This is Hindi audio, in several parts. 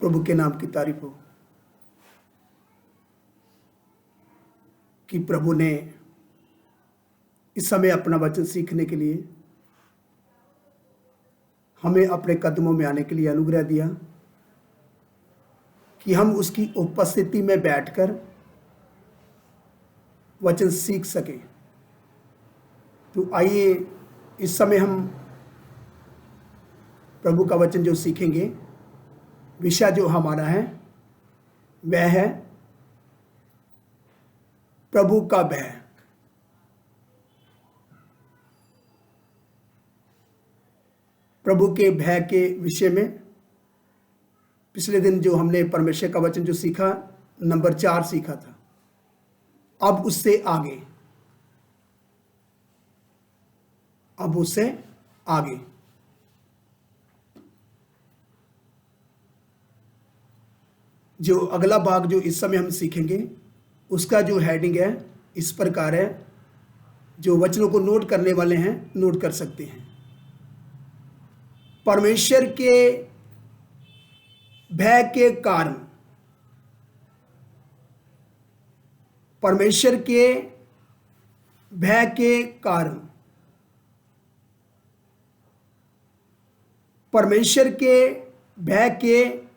प्रभु के नाम की तारीफ हो कि प्रभु ने इस समय अपना वचन सीखने के लिए हमें अपने कदमों में आने के लिए अनुग्रह दिया कि हम उसकी उपस्थिति में बैठकर वचन सीख सकें। तो आइए इस समय हम प्रभु का वचन जो सीखेंगे, विषय जो हमारा है वह है प्रभु का भय। प्रभु के भय के विषय में पिछले दिन जो हमने परमेश्वर का वचन जो सीखा, नंबर 4 सीखा था। अब उससे आगे जो अगला भाग जो इस समय हम सीखेंगे उसका जो हेडिंग है इस प्रकार है, जो वचनों को नोट करने वाले हैं नोट कर सकते हैं। परमेश्वर के भय के कारण। परमेश्वर के भय के कारण। परमेश्वर के भय के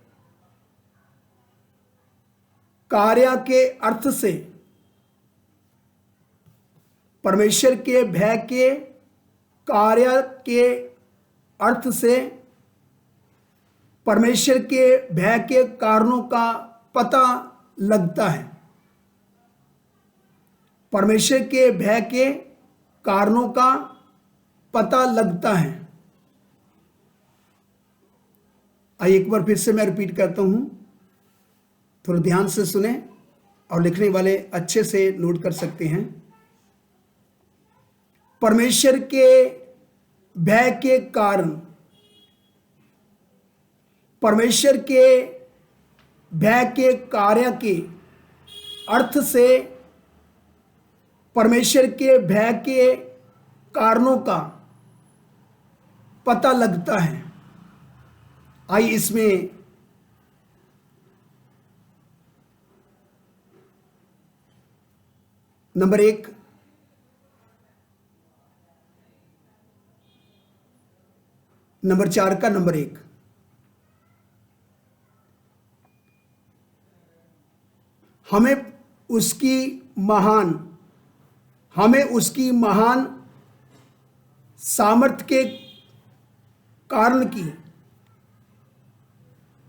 कार्य के अर्थ से। परमेश्वर के भय के कार्य के अर्थ से परमेश्वर के भय के कारणों का पता लगता है। परमेश्वर के भय के कारणों का पता लगता है। आइए एक बार फिर से मैं रिपीट करता हूं, थोड़ा ध्यान से सुने और लिखने वाले अच्छे से नोट कर सकते हैं। परमेश्वर के भय के कारण। परमेश्वर के भय के कार्य के अर्थ से परमेश्वर के भय के कारणों का पता लगता है। आइए इसमें नंबर 1, नंबर 4 का नंबर 1, हमें उसकी महान सामर्थ्य के कारण की।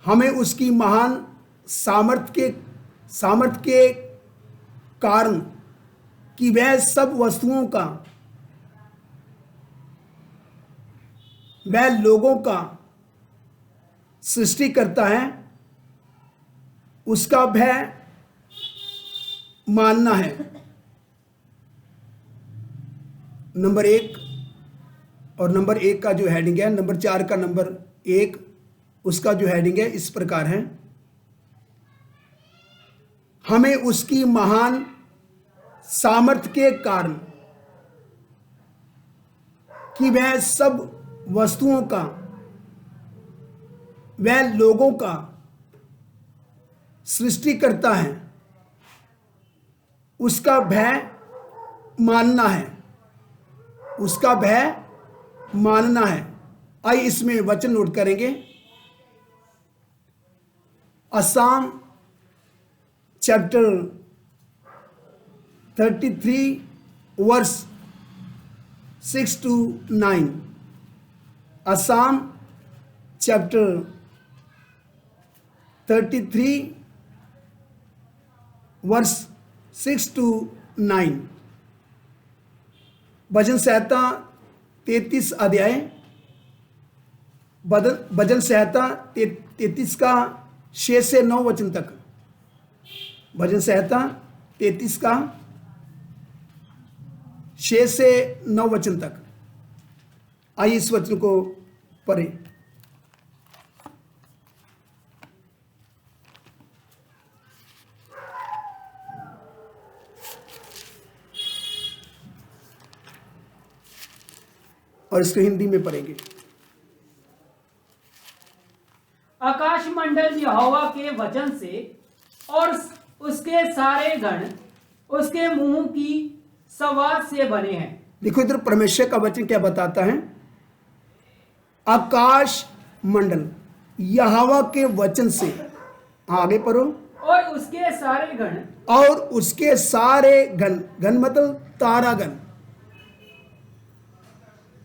हमें उसकी महान सामर्थ्य के कारण कि वह सब वस्तुओं का, वह लोगों का सृष्टि करता है, उसका भय मानना है। नंबर 1 और नंबर 1 का जो हेडिंग है, नंबर 4 का नंबर 1 उसका जो हेडिंग है इस प्रकार है, हमें उसकी महान सामर्थ्य के कारण कि वह सब वस्तुओं का, वह लोगों का सृष्टि करता है, उसका भय मानना है। उसका भय मानना है। आइए इसमें वचन नोट करेंगे। Psalm chapter 33 verse 6 to 9। Psalm chapter 33 verse 6 to 9। भजन संहिता 33 अध्याय, भजन संहिता 33 का 6 से 9 वचन तक। भजन संहिता 33 का 6 से 9 वचन तक। आइए इस वचन को पढ़ें। और इसको हिंदी में पढ़ेंगे। आकाश मंडल यहोवा के वचन से और उसके सारे गण उसके मुंह की सवाद से बने हैं। देखो इधर परमेश्वर का वचन क्या बताता है, आकाश मंडल यहोवा के वचन से, आगे पढ़ो, और उसके सारे गण, और उसके सारे गण, गण मतलब तारागण,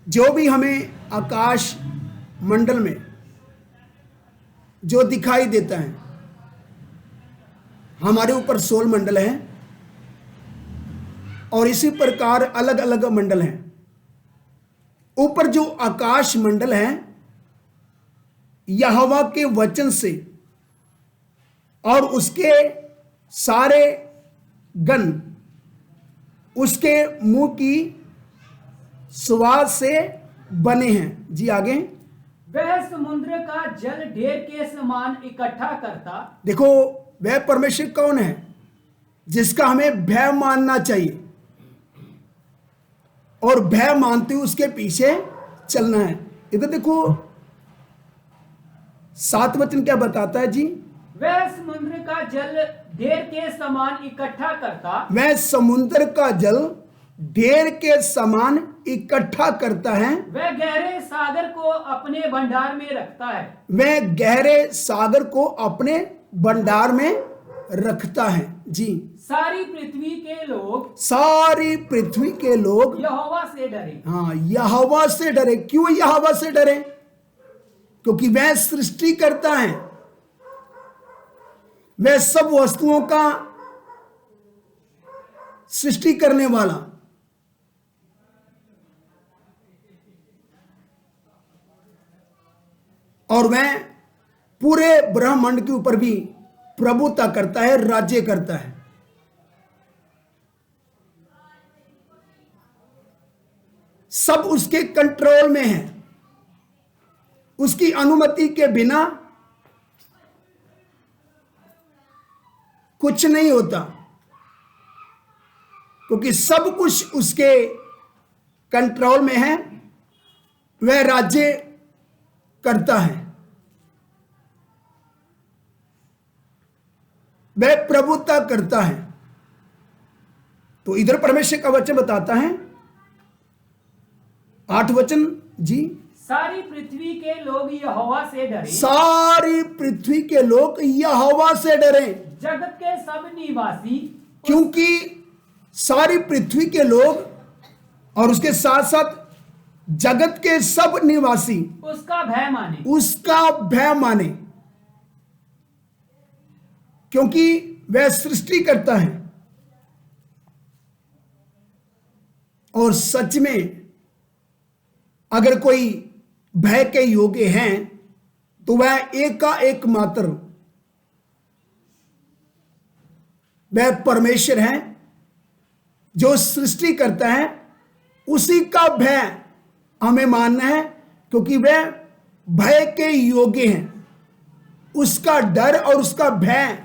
जो भी हमें आकाश मंडल में जो दिखाई देता है, हमारे ऊपर 16 मंडल है और इसी प्रकार अलग अलग मंडल हैं। ऊपर जो आकाश मंडल है यहोवा के वचन से और उसके सारे गण उसके मुंह की सुवाद से बने हैं। जी आगे। वह समुद्र का जल ढेर के समान इकट्ठा करता। देखो वह परमेश्वर कौन है जिसका हमें भय मानना चाहिए और भय मानते हुए उसके पीछे चलना है। इधर देखो 7 वचन क्या बताता है जी, वह समुद्र का जल ढेर के समान इकट्ठा करता। वह समुद्र का जल ढेर के समान इकट्ठा करता है। वह गहरे सागर को अपने भंडार में रखता है। वह गहरे सागर को अपने भंडार में रखता है। जी। सारी पृथ्वी के लोग, सारी पृथ्वी के लोग यहोवा से डरे। हाँ, यहोवा से डरे। क्यों यहोवा से डरे? क्योंकि वह सृष्टि करता है, वह सब वस्तुओं का सृष्टि करने वाला। और वह पूरे ब्रह्मांड के ऊपर भी प्रभुता करता है, राज्य करता है। सब उसके कंट्रोल में है, उसकी अनुमति के बिना कुछ नहीं होता, क्योंकि सब कुछ उसके कंट्रोल में है। वह राज्य करता है, वह प्रभुता करता है। तो इधर परमेश्वर का वचन बताता है 8 वचन जी, सारी पृथ्वी के लोग यहोवा से डरे। सारी पृथ्वी के लोग यहोवा से डरे। जगत के सब निवासी, क्योंकि सारी पृथ्वी के लोग और उसके साथ साथ जगत के सब निवासी उसका भय माने। उसका भय माने, क्योंकि वह सृष्टि करता है। और सच में अगर कोई भय के योग्य हैं तो वह एक का एक मात्र वह परमेश्वर है जो सृष्टि करता है। उसी का भय हमें मानना है, क्योंकि वह भय के योग्य हैं। उसका डर और उसका भय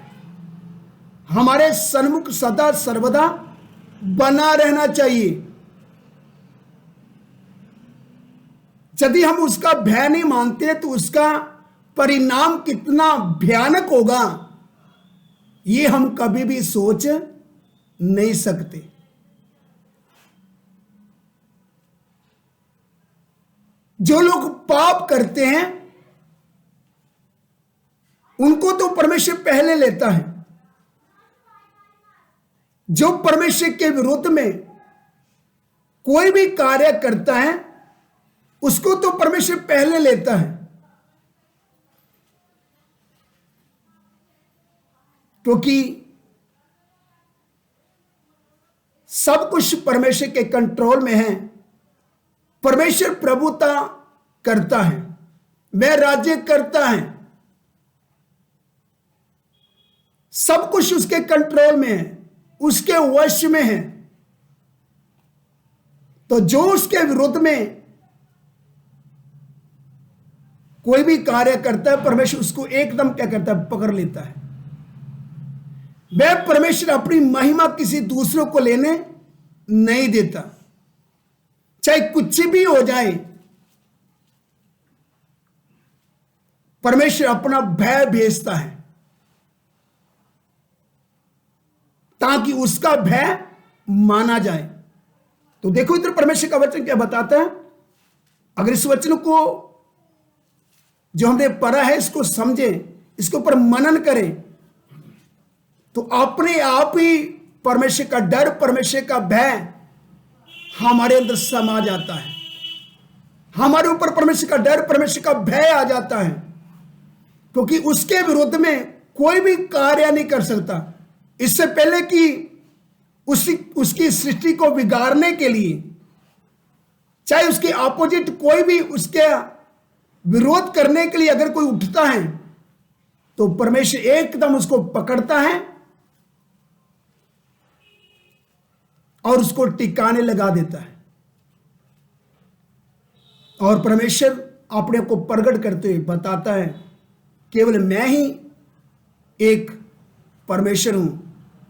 हमारे सन्मुख सदा सर्वदा बना रहना चाहिए। यदि हम उसका भय नहीं मानते तो उसका परिणाम कितना भयानक होगा ये हम कभी भी सोच नहीं सकते। जो लोग पाप करते हैं उनको तो परमेश्वर पहले लेता है। जो परमेश्वर के विरुद्ध में कोई भी कार्य करता है उसको तो परमेश्वर पहले लेता है, क्योंकि सब कुछ परमेश्वर के कंट्रोल में है। परमेश्वर प्रभुता करता है, वह राज्य करता है, सब कुछ उसके कंट्रोल में है, उसके वश में है। तो जो उसके विरुद्ध में कोई भी कार्य करता है परमेश्वर उसको एकदम क्या करता है, पकड़ लेता है। वह परमेश्वर अपनी महिमा किसी दूसरों को लेने नहीं देता, चाहे कुछ भी हो जाए। परमेश्वर अपना भय भेजता है ताकि उसका भय माना जाए। तो देखो इधर परमेश्वर का वचन क्या बताता है। अगर इस वचन को जो हमने पढ़ा है इसको समझें, इसके ऊपर मनन करें, तो अपने आप ही परमेश्वर का डर, परमेश्वर का भय हमारे अंदर समा जाता है। हमारे ऊपर परमेश्वर का डर, परमेश्वर का भय आ जाता है, क्योंकि उसके विरुद्ध में कोई भी कार्य नहीं कर सकता। इससे पहले कि उसकी सृष्टि को बिगाड़ने के लिए, चाहे उसके ऑपोजिट कोई भी उसके विरोध करने के लिए अगर कोई उठता है, तो परमेश्वर एकदम उसको पकड़ता है और उसको टिकाने लगा देता है। और परमेश्वर अपने को प्रकट करते हुए बताता है, केवल मैं ही एक परमेश्वर हूं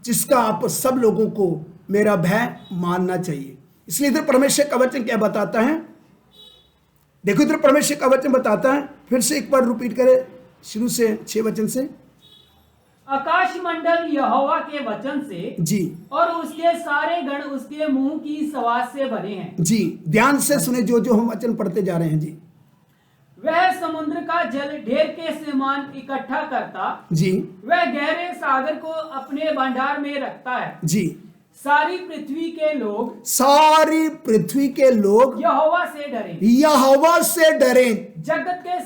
जिसका आप सब लोगों को मेरा भय मानना चाहिए। इसलिए इधर परमेश्वर का वचन क्या बताता है, देखो इधर परमेश्वर का वचन बताता है, फिर से एक बार रिपीट करें शुरू से 6 वचन से। आकाश मंडल यहोवा के वचन से जी, और उसके सारे गण उसके मुंह की आवाज से बने हैं। जी, ध्यान से सुने जो जो हम वचन पढ़ते जा रहे हैं। जी, वह समुद्र का जल ढेर के समान इकट्ठा करता, जी, वह गहरे सागर को अपने भंडार में रखता है। जी, सारी पृथ्वी के लोग यहोवा से डरे, जगत के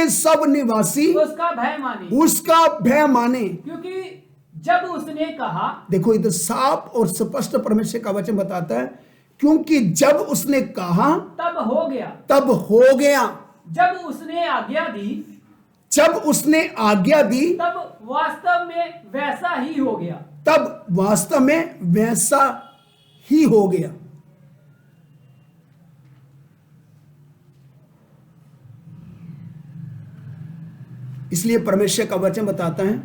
सब निवासी उसका भय माने। क्योंकि जब उसने कहा, देखो इधर साफ और स्पष्ट परमेश्वर का वचन बताता है, क्योंकि जब उसने कहा तब हो गया। जब उसने आज्ञा दी तब वास्तव में वैसा ही हो गया। इसलिए परमेश्वर का वचन बताता है,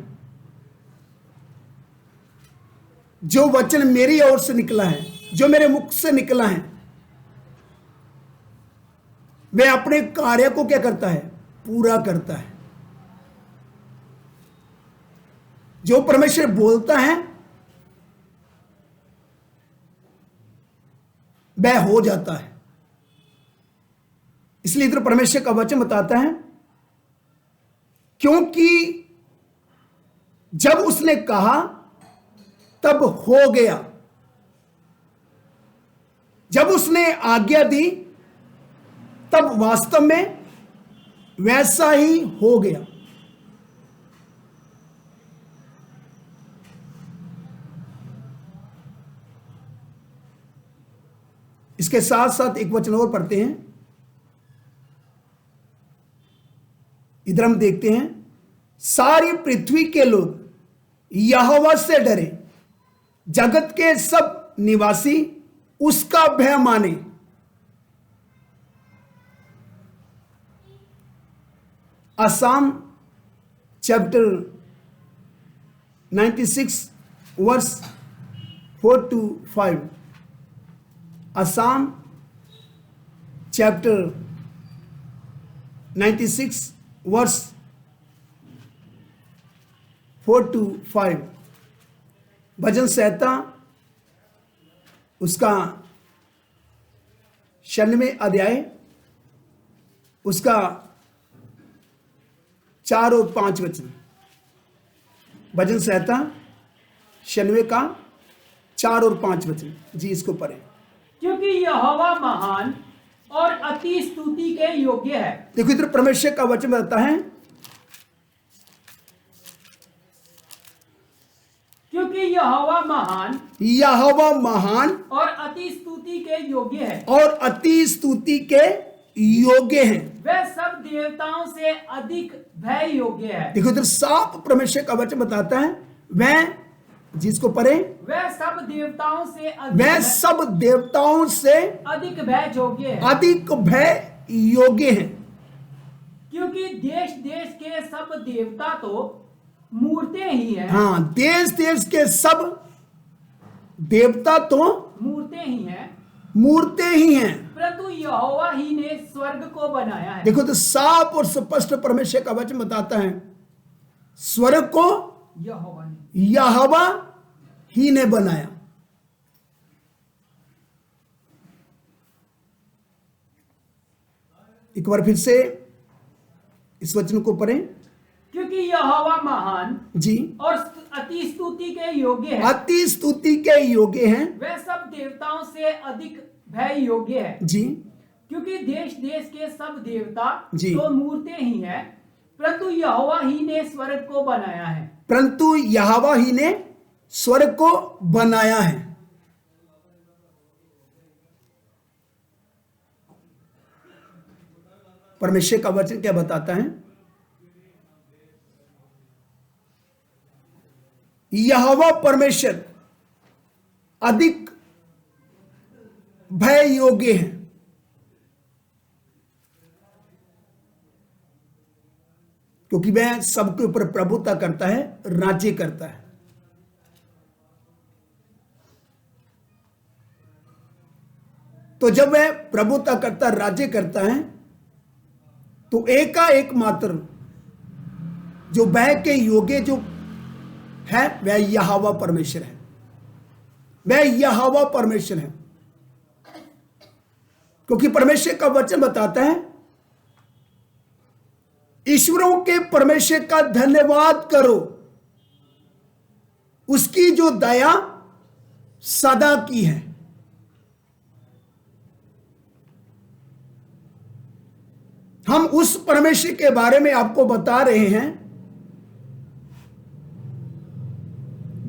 जो वचन मेरी ओर से निकला है, जो मेरे मुख से निकला है, वह अपने कार्य को क्या करता है, पूरा करता है। जो परमेश्वर बोलता है वह हो जाता है। इसलिए इधर परमेश्वर का वचन बताता है, क्योंकि जब उसने कहा तब हो गया, जब उसने आज्ञा दी तब वास्तव में वैसा ही हो गया। इसके साथ साथ एक वचन और पढ़ते हैं। इधर हम देखते हैं, सारी पृथ्वी के लोग यहोवा से डरे, जगत के सब निवासी उसका भय माने। Psalm chapter 96 verse 4 to 5। Psalm chapter 96 verse 4 to 5। भजन संहिता उसका 96वें अध्याय उसका 4 और 5 वचन। भजन संहिता 96 का 4 और 5 वचन। जी, इसको पढ़ें। क्योंकि यहोवा महान और अति स्तुति के योग्य है। देखो इधर परमेश्वर का वचन बताता है, क्योंकि यहोवा महान और अति स्तुति के योग्य है, वह सब देवताओं से अधिक भय योग्य है। देखो इधर साफ परमेश्वर का वचन बताता है, वह जिसको पढ़े, वह सब देवताओं से अधिक भय योग्य है। क्योंकि देश देश के सब देवता तो मूर्तें ही हैं। हाँ, देश देश के सब देवता तो मूर्तें ही हैं, मूर्तें ही हैं। परंतु यहोवा ही ने स्वर्ग को बनाया है। देखो तो साफ और स्पष्ट परमेश्वर का वचन बताता है, स्वर्ग को यहोवा ही ने बनाया। एक बार फिर से इस वचन को पढ़ें। क्योंकि यहोवा महान जी और अति स्तुति के योग्य है। अति स्तुति के योग्य हैं। वह सब देवताओं से अधिक भय योग्य है। जी क्योंकि देश देश के सब देवता जी तो मूर्तें ही हैं, परंतु यहोवा ही ने स्वर्ग को बनाया है। परंतु यहोवा ही ने स्वर्ग को बनाया है। परमेश्वर का वचन क्या बताता है? यहोवा परमेश्वर अधिक भय योग्य है। क्योंकि वह सबके ऊपर प्रभुता करता है, राज्य करता है। तो जब वह प्रभुता करता, राज्य करता है, तो एक मात्र जो भय के योग्य जो है वह यहोवा परमेश्वर है। वह यहोवा परमेश्वर है। क्योंकि परमेश्वर का वचन बताता है, ईश्वरों के परमेश्वर का धन्यवाद करो, उसकी जो दया सदा की है। हम उस परमेश्वर के बारे में आपको बता रहे हैं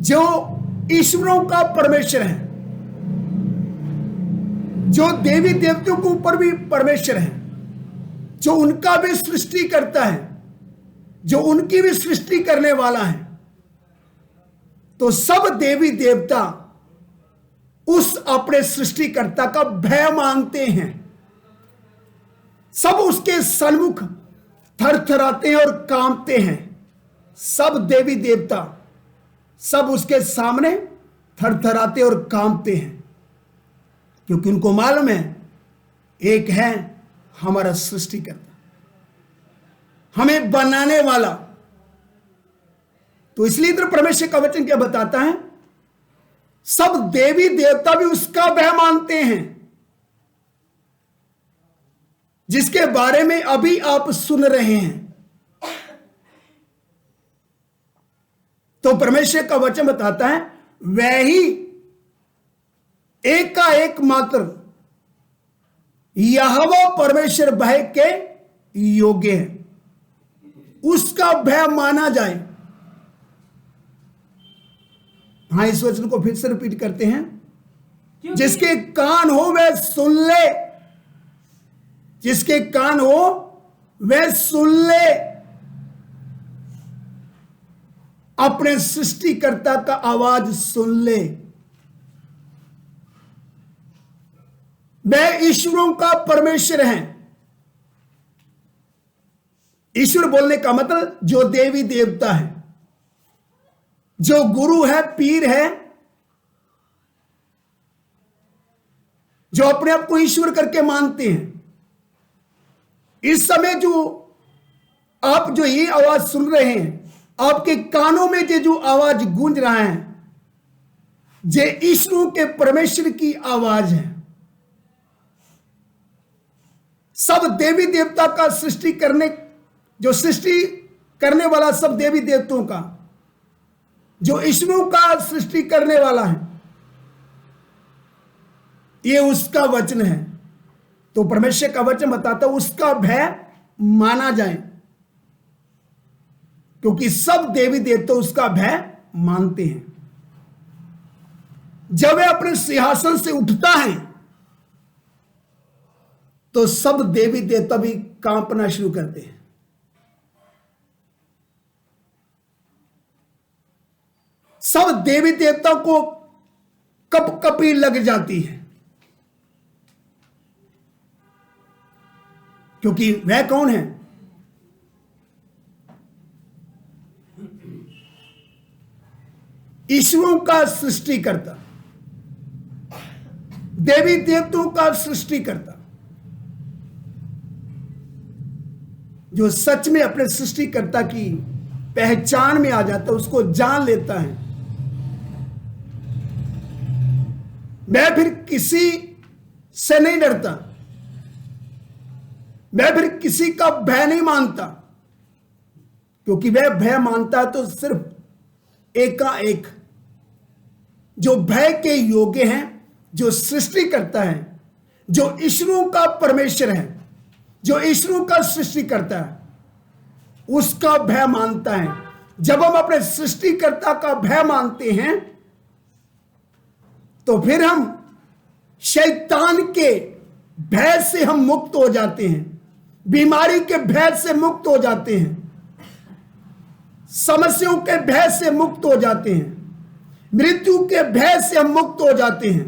जो ईश्वरों का परमेश्वर है, जो देवी देवताओं के ऊपर भी परमेश्वर है, जो उनका भी सृष्टि करता है, जो उनकी भी सृष्टि करने वाला है। तो सब देवी देवता उस अपने सृष्टिकर्ता का भय मानते हैं। सब उसके सन्मुख थरथराते हैं और कांपते हैं। सब देवी देवता सब उसके सामने थरथराते और कांपते हैं, क्योंकि उनको मालूम है एक है हमारा सृष्टिकर्ता, हमें बनाने वाला। तो इसलिए इधर परमेश्वर का वचन क्या बताता है? सब देवी देवता भी उसका भय मानते हैं, जिसके बारे में अभी आप सुन रहे हैं। तो परमेश्वर का वचन बताता है वह ही एक का एक मात्र यहोवा परमेश्वर भय के योग्य है, उसका भय माना जाए। हाँ, इस वचन को फिर से रिपीट करते हैं, जिसके कान हो वह सुन ले, जिसके कान हो वह सुन ले, अपने सृष्टिकर्ता का आवाज सुन ले। वह ईश्वरों का परमेश्वर है। ईश्वर बोलने का मतलब जो देवी देवता है, जो गुरु है, पीर है, जो अपने आप को ईश्वर करके मानते हैं। इस समय जो आप जो ये आवाज सुन रहे हैं, आपके कानों में जो आवाज गूंज रहा है, ये ईश्वरों के परमेश्वर की आवाज है। सब देवी देवता का सृष्टि करने वाला, सब देवी देवताओं का जो ईश्वरों का सृष्टि करने वाला है, ये उसका वचन है। तो परमेश्वर का वचन बताता है उसका भय माना जाए, क्योंकि सब देवी देवता उसका भय मानते हैं। जब वह अपने सिंहासन से उठता है तो सब देवी देवता भी कांपना शुरू करते हैं। सब देवी देवता को कपकपी लग जाती है, क्योंकि वह कौन है? ईश्वरों का सृष्टिकर्ता, देवी देवताओं का सृष्टिकर्ता, जो सच में अपने सृष्टिकर्ता की पहचान में आ जाता है, उसको जान लेता है, मैं फिर किसी से नहीं डरता, मैं फिर किसी का भय नहीं मानता, क्योंकि वह भय मानता है तो सिर्फ एकाएक जो भय के योग्य हैं, जो सृष्टि करता है, जो ईश्वरों का परमेश्वर है, जो ईश्वरों का सृष्टि करता है, उसका भय मानता है। जब हम अपने सृष्टिकर्ता का भय मानते हैं तो फिर हम शैतान के भय से हम मुक्त हो जाते हैं, बीमारी के भय से मुक्त हो जाते हैं, समस्याओं के भय से मुक्त हो जाते हैं, मृत्यु के भय से हम मुक्त हो जाते हैं।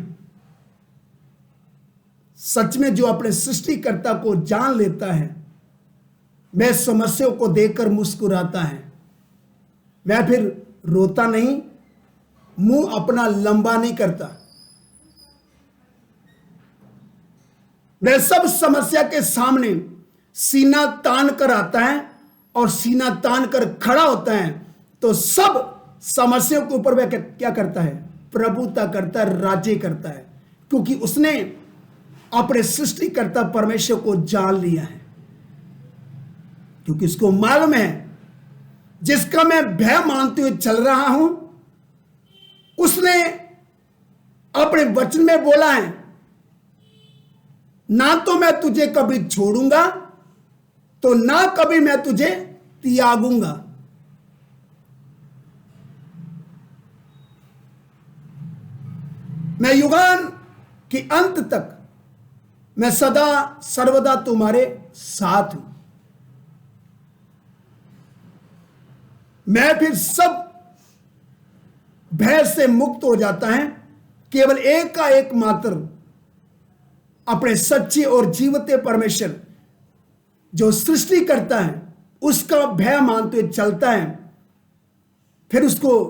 सच में जो अपने सृष्टिकर्ता को जान लेता है, वह समस्याओं को देखकर मुस्कुराता है, वह फिर रोता नहीं, मुंह अपना लंबा नहीं करता, वह सब समस्या के सामने सीना तान कर आता है और सीना तान कर खड़ा होता है, तो सब समस्याओं के ऊपर वह क्या करता है? प्रभुता करता है, राज्य करता है, क्योंकि उसने अपने सृष्टिकर्ता परमेश्वर को जान लिया है। क्योंकि उसको मालूम है जिसका मैं भय मानते हुए चल रहा हूं, उसने अपने वचन में बोला है, ना तो मैं तुझे कभी छोड़ूंगा, तो ना कभी मैं तुझे त्यागूंगा। मैं युगान के अंत तक, मैं सदा सर्वदा तुम्हारे साथ हूं। मैं फिर सब भय से मुक्त हो जाता है, केवल एक का एक मात्र अपने सच्चे और जीवते परमेश्वर जो सृष्टि करता है, उसका भय मानते हुए चलता है, फिर उसको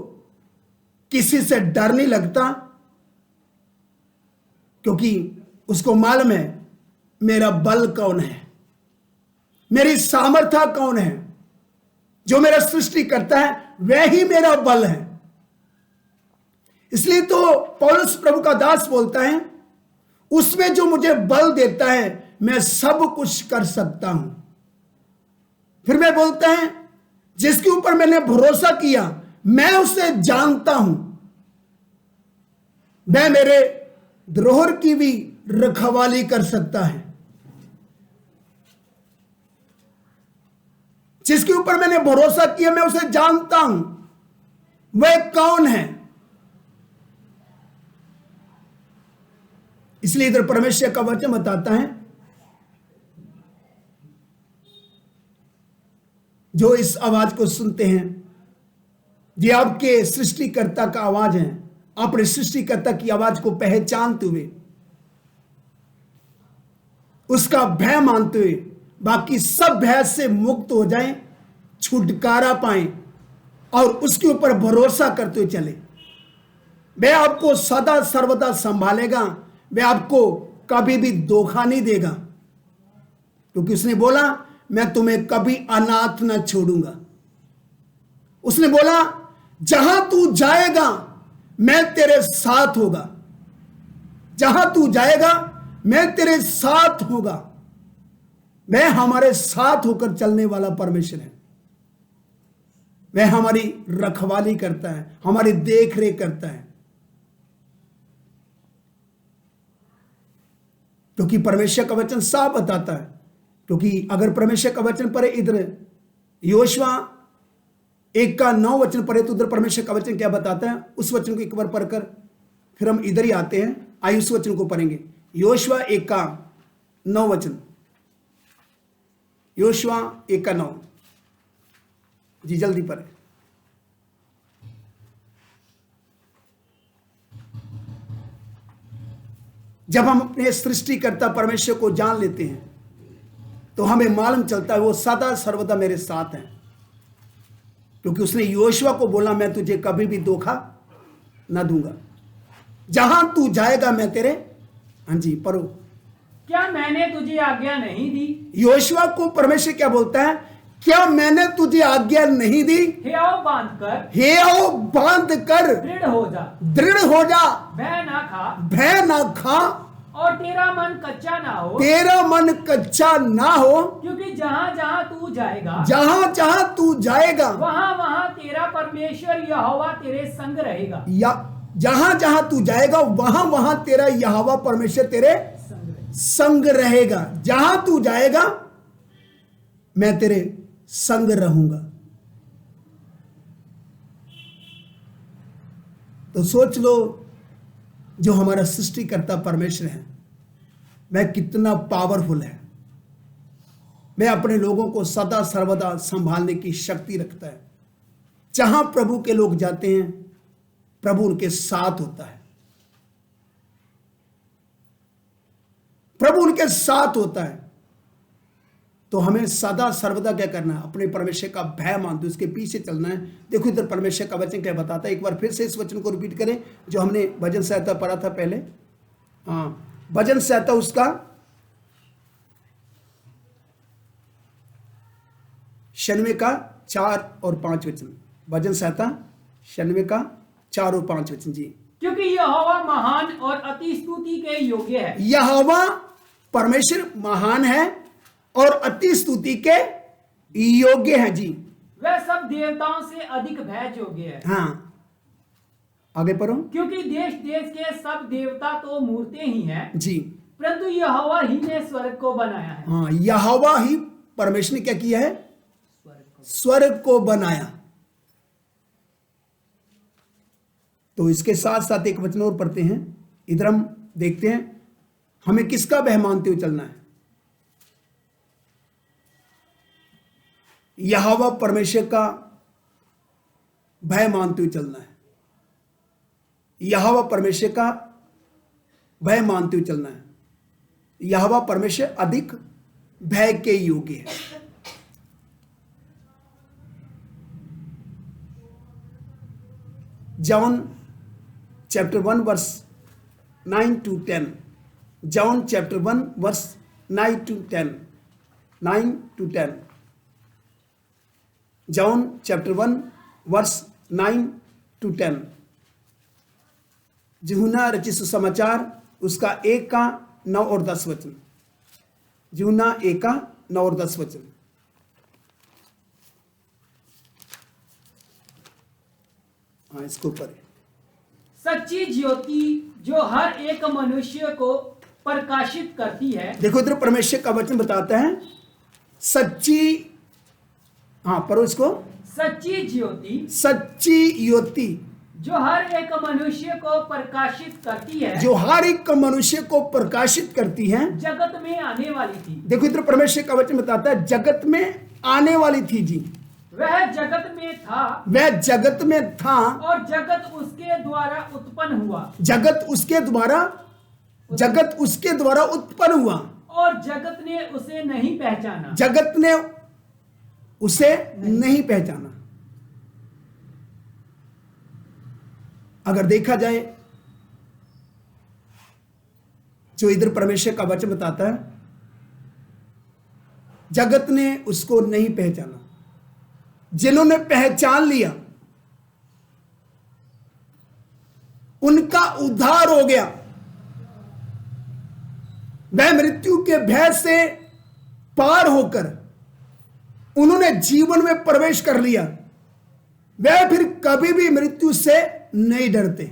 किसी से डर नहीं लगता, क्योंकि उसको मालूम है मेरा बल कौन है, मेरी सामर्थ्य कौन है। जो मेरा सृष्टि करता है वह ही मेरा बल है। इसलिए तो पौलुस प्रभु का दास बोलता है, उसमें जो मुझे बल देता है मैं सब कुछ कर सकता हूं। फिर मैं बोलता है, जिसके ऊपर मैंने भरोसा किया मैं उसे जानता हूं, वह मेरे द्रोह की भी रखवाली कर सकता है। जिसके ऊपर मैंने भरोसा किया मैं उसे जानता हूं, वह कौन है। इसलिए इधर परमेश्वर का वचन बताता है, जो इस आवाज को सुनते हैं, ये आपके सृष्टिकर्ता का आवाज है, अपने सृष्टिकर्ता की आवाज को पहचानते हुए, उसका भय मानते हुए, बाकी सब भय से मुक्त हो जाएं, छुटकारा पाएं और उसके ऊपर भरोसा करते हुए चले। वह आपको सदा सर्वदा संभालेगा, वह आपको कभी भी धोखा नहीं देगा, क्योंकि उसने बोला मैं तुम्हें कभी अनाथ न छोड़ूंगा। उसने बोला जहां तू जाएगा मैं तेरे साथ होगा, जहां तू जाएगा मैं तेरे साथ होगा। वह हमारे साथ होकर चलने वाला परमेश्वर है। वह हमारी रखवाली करता है, हमारी देख रेख करता है, क्योंकि परमेश्वर का वचन साफ बताता है। क्योंकि अगर परमेश्वर का वचन पढ़े, इधर योशुआ 1:9 वचन पढ़े, तो उधर परमेश्वर का वचन क्या बताता है, उस वचन को एक बार पढ़कर फिर हम इधर ही आते हैं। आइए उस वचन को पढ़ेंगे। योशुआ 1:9 वचन, योशुआ 1:9 जी, जल्दी पढ़े। जब हम अपने सृष्टिकर्ता परमेश्वर को जान लेते हैं तो हमें मालूम चलता है वो सदा सर्वदा मेरे साथ हैं, क्योंकि उसने योशुआ को बोला मैं तुझे कभी भी धोखा न दूंगा, जहां तू जाएगा मैं तेरे हाँ जी, पढ़ो। क्या मैंने तुझे आज्ञा नहीं दी? योशुआ को परमेश्वर क्या बोलता है? क्या मैंने तुझे आज्ञा नहीं दी? हियाव बांधकर, हियाव बांध कर दृढ़ हो जा, दृढ़ हो जा, भय ना खा, भय ना खा, और तेरा मन कच्चा ना हो, तेरा मन कच्चा ना हो, क्योंकि जहाँ जहाँ तू जाएगा, जहां जहां तू जाएगा, वहाँ वहाँ तेरा परमेश्वर यहोवा तेरे संग रहेगा। या जहां जहां तू जाएगा वहां वहां तेरा यहोवा परमेश्वर तेरे संग रहेगा। संग रहेगा। जहां तू जाएगा मैं तेरे संग रहूंगा। तो सोच लो, जो हमारा सृष्टिकर्ता परमेश्वर है वह कितना पावरफुल है। वह अपने लोगों को सदा सर्वदा संभालने की शक्ति रखता है। जहां प्रभु के लोग जाते हैं प्रभु उनके साथ होता है, प्रभु उनके साथ होता है। तो हमें सदा सर्वदा क्या करना है? अपने परमेश्वर का भय मानते उसके पीछे चलना है। देखो इधर परमेश्वर का वचन क्या बताता है, एक बार फिर से इस वचन को रिपीट करें जो हमने भजन संहिता पढ़ा था पहले। हाँ, भजन संहिता उसका 96 का 4 और 5 वचन। भजन संहिता 96 का 4 और 5 वचन जी। क्योंकि यहोवा महान और अति स्तुति के योग्य है। यहोवा परमेश्वर महान है और अति स्तुति के योग्य है जी। वह सब देवताओं से अधिक भय योग्य है। हाँ, आगे पढ़ो। क्योंकि देश देश के सब देवता तो मूर्तें ही हैं जी, परंतु यहोवा ही ने स्वर्ग को बनाया है। हाँ, यहोवा ही परमेश्वर ने क्या किया है? स्वर्ग को बनाया। तो इसके साथ साथ एक वचन और पढ़ते हैं। इधर हम देखते हैं हमें किसका भय मानते हुए चलना है। यहोवा परमेश्वर का भय मानते हुए चलना है। यहोवा परमेश्वर का भय मानते हुए चलना है। यहोवा परमेश्वर अधिक भय के योग्य है। John chapter 1 verse 9 to 10। John chapter 1 verse 9 to 10। 9 to 10। John chapter 1 verse 9 to 10। यूहन्ना रचित सुसमाचार उसका 1 का 9 और 10 वचन। यूहन्ना 1 का 9 और 10 वचन। हाँ, इसको पढ़े। सच्ची ज्योति जो हर एक मनुष्य को प्रकाशित करती है। देखो इधर परमेश्वर का वचन बताता है सच्ची, हाँ पढ़ो इसको। सच्ची ज्योति, सच्ची ज्योति जो हर एक मनुष्य को प्रकाशित करती है, जो हर एक मनुष्य को प्रकाशित करती है, जगत में आने वाली थी। देखो इधर परमेश्वर का वचन बताता है जगत में आने वाली थी जी। वह जगत में था, वह जगत में था और जगत उसके द्वारा उत्पन्न हुआ, जगत उसके द्वारा उत्पन्न हुआ, और जगत ने उसे नहीं पहचाना। जगत ने उसे नहीं पहचाना। अगर देखा जाए जो इधर परमेश्वर का वचन बताता है जगत ने उसको नहीं पहचाना। जिन्होंने पहचान लिया उनका उद्धार हो गया। वह मृत्यु के भय से पार होकर उन्होंने जीवन में प्रवेश कर लिया। वह फिर कभी भी मृत्यु से नहीं डरते,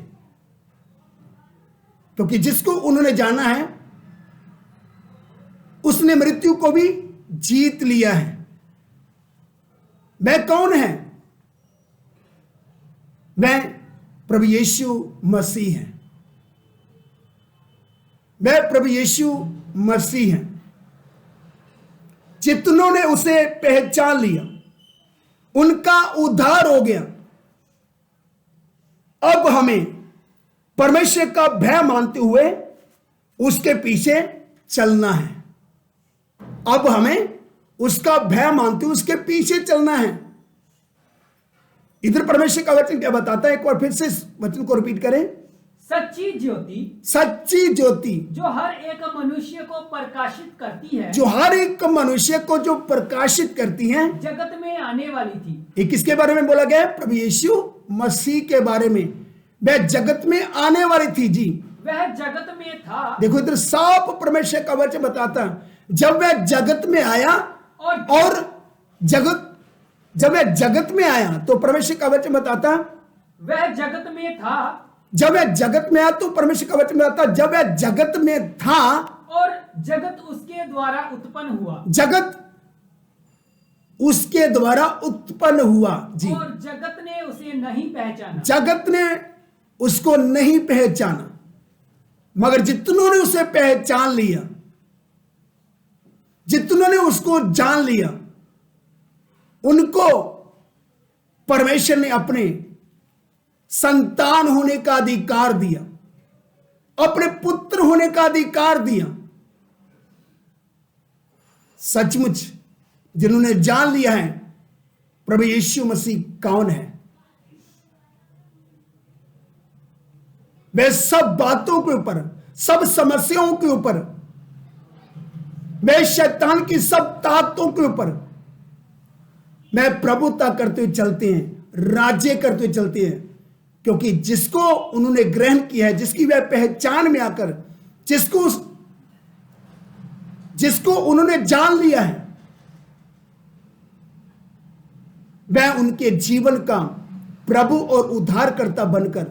क्योंकि जिसको उन्होंने जाना है उसने मृत्यु को भी जीत लिया है। वह कौन है? वह प्रभु यीशु मसीह है। वह प्रभु यीशु मसीह है। जितनों ने उसे पहचान लिया उनका उद्धार हो गया। अब हमें परमेश्वर का भय मानते हुए उसके पीछे चलना है। अब हमें उसका भय मानते हुए उसके पीछे चलना है। इधर परमेश्वर का वचन क्या बताता है? एक बार फिर से इस वचन को रिपीट करें। सच्ची ज्योति, सच्ची ज्योति जो हर एक मनुष्य को प्रकाशित करती है, जो हर एक मनुष्य को जो प्रकाशित करती है, जगत में आने वाली थी। ये किसके बारे में बोला गया? प्रभु यीशु मसीह के बारे में। वह जगत में आने वाली थी जी। वह जगत में था। देखो इधर साफ परमेश्वर का वचन बताता है, जब वह जगत में आया और जब वह जगत में आया तो परमेश्वर का वचन बताता वह जगत में था। जब वह जगत में आया तो परमेश्वर का वचन बताता जब वह जगत में था और जगत उसके द्वारा उत्पन्न हुआ। जगत उसके द्वारा उत्पन्न हुआ जी। और जगत ने उसे नहीं पहचाना। जगत ने उसको नहीं पहचाना, मगर जितनों ने उसे पहचान लिया, जितनों ने उसको जान लिया, उनको परमेश्वर ने अपने संतान होने का अधिकार दिया, अपने पुत्र होने का अधिकार दिया। सचमुच जिन्होंने जान लिया है प्रभु यीशु मसीह कौन है, वे सब बातों के ऊपर, सब समस्याओं के ऊपर, वे शैतान की सब ताकतों के ऊपर मैं प्रभुता करते हुए चलते हैं, राज्य करते हुए चलते हैं। क्योंकि जिसको उन्होंने ग्रहण किया है, जिसकी वह पहचान में आकर जिसको उन्होंने जान लिया है, वह उनके जीवन का प्रभु और उद्धारकर्ता बनकर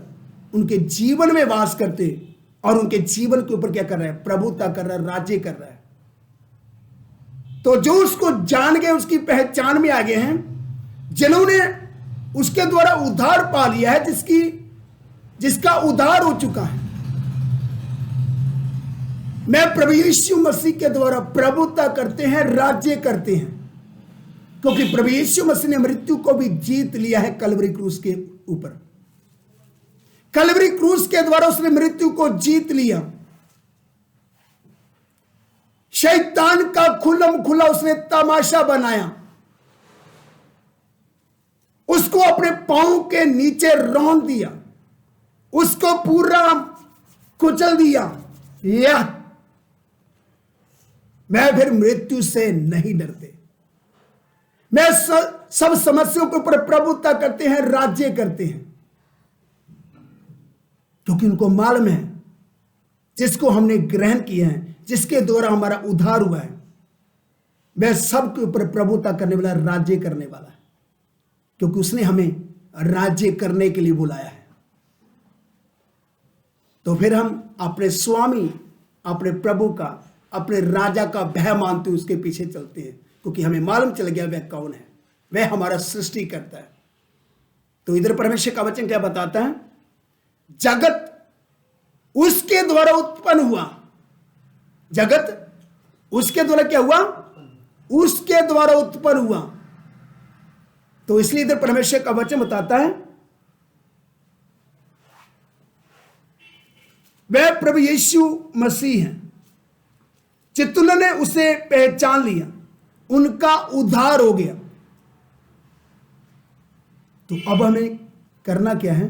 उनके जीवन में वास करते और उनके जीवन के ऊपर क्या कर रहा है? प्रभुता कर रहा है, राज्य कर रहा है। तो जो उसको जान गए, उसकी पहचान में आ गए हैं, जिन्होंने उसके द्वारा उद्धार पा लिया है, जिसका उद्धार हो चुका है, मैं प्रभु यीशु मसीह के द्वारा प्रभुता करते हैं, राज्य करते हैं। क्योंकि प्रभु यीशु मसीह ने मृत्यु को भी जीत लिया है कलवरी क्रूस के ऊपर। कलवरी क्रूस के द्वारा उसने मृत्यु को जीत लिया। शैतान का खुल्लम खुला उसने तमाशा बनाया, उसको अपने पांव के नीचे रौंद दिया, उसको पूरा कुचल दिया। यह मैं फिर मृत्यु से नहीं डरते, मैं सब समस्याओं के ऊपर प्रभुता करते हैं, राज्य करते हैं। क्योंकि उनको मालूम है जिसको हमने ग्रहण किया है, जिसके द्वारा हमारा उद्धार हुआ है, वह सबके ऊपर प्रभुता करने वाला, राज्य करने वाला है। क्योंकि उसने हमें राज्य करने के लिए बुलाया है। तो फिर हम अपने स्वामी, अपने प्रभु का, अपने राजा का भय मानते हुए उसके पीछे चलते हैं। क्योंकि हमें मालूम चल गया वह कौन है, वह हमारा सृष्टि करता है। तो इधर परमेश्वर का वचन क्या बताता है? जगत उसके द्वारा उत्पन्न हुआ। जगत उसके द्वारा क्या हुआ? उसके द्वारा उत्पन्न हुआ। तो इसलिए इधर परमेश्वर का वचन बताता है वह प्रभु यीशु मसीह है। जितने उसे पहचान लिया उनका उद्धार हो गया। तो अब हमें करना क्या है?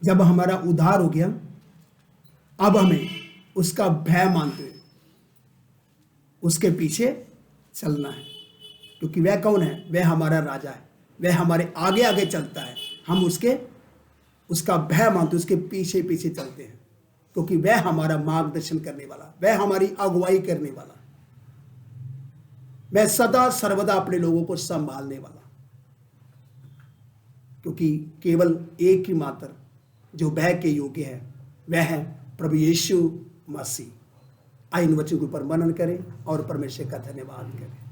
जब हमारा उद्धार हो गया, अब हमें उसका भय मानते हुए उसके पीछे चलना है। क्योंकि वह कौन है? वह हमारा राजा है, वह हमारे आगे आगे चलता है। हम उसका भय मानते उसके पीछे पीछे चलते हैं। क्योंकि वह हमारा मार्गदर्शन करने वाला, वह हमारी अगुवाई करने वाला, वह सदा सर्वदा अपने लोगों को संभालने वाला। क्योंकि केवल एक ही मात्र जो भय के योग्य है वह है प्रभु यीशु मसीह। आइए इन वचनों के ऊपर मनन करें और परमेश्वर का धन्यवाद करें।